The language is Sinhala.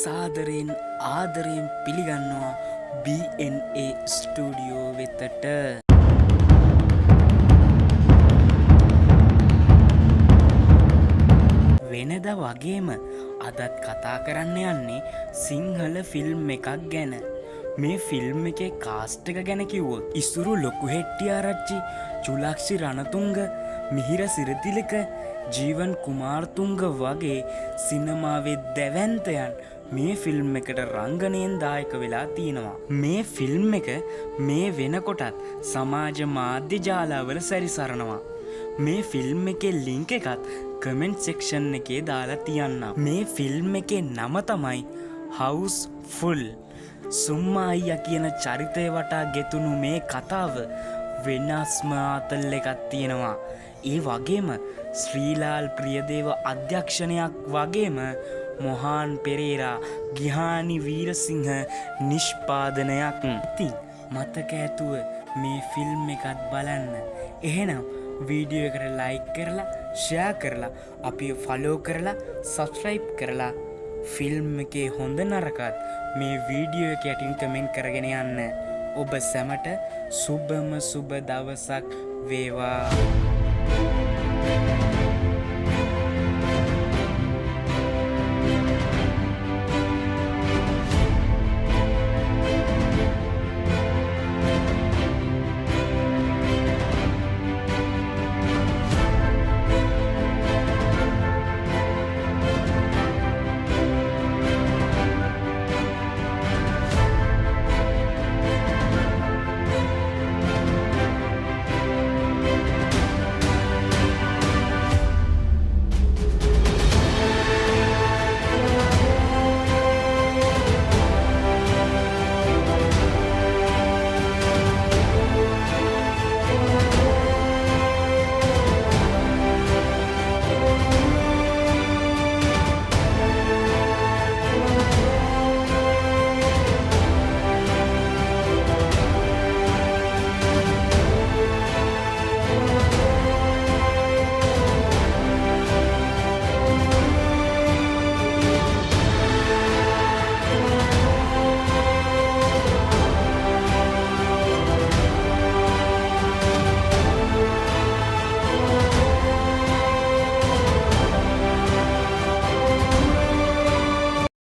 සාදරයෙන් ආදරයෙන් පිළිගන්නවා BNA ස්ටුඩියෝ වෙතට. වෙනද වගේම අදත් කතා කරන්න යන්නේ සිංහල ෆිල්ම් එකක් ගැන. මේ ෆිල්ම් එකේ කාස්ට් එක ගැන කිව්වොත් ඉසුරු ලොකු හෙට්ටිආරච්චි, චුලක්ෂි රණතුංග, මිහිර සිරතිලක, ජීවන් කුමාරතුංග වගේ සිනමාවේ දැවැන්තයන් මේ ෆිල්ම් එකට රංගනයෙන් දායක වෙලා තියෙනවා. මේ ෆිල්ම් එක මේ වෙනකොටත් සමාජ මාධ්‍ය ජාලාවල සැරිසරනවා. මේ ෆිල්ම් එකේ ලින්ක් එකත් කමෙන්ට් සෙක්ෂන් එකේ දාලා තියන්න. මේ ෆිල්ම් එකේ නම තමයි හවුස්ෆුල්. සුම්මා අයියා කියන චරිතය වටා ගෙතුණු මේ කතාව වෙනස්ම ආතල් එකක් තියෙනවා. ඒ වගේම ශ්‍රීලාල් ප්‍රියදේව අධ්‍යක්ෂණයක් වගේම මොහාන් පෙරේරා, ගිහානි වීරසිංහ නිෂ්පාදනයක්. ඉතින් මතක ඇතුව මේ ෆිල්ම් එකත් බලන්න. එහෙනම් වීඩියෝ එකට ලයික් කරලා, ෂෙයා කරලා, අපි ෆලෝ කරලා, සබ්ස්ක්‍රයිබ් කරලා ෆිල්ම් එකේ හොඳ නරකත් මේ වීඩියෝ එක යටින් කමෙන්ට් කරගෙන යන්න. ඔබ සැමට සුබම සුබ දවසක් වේවා.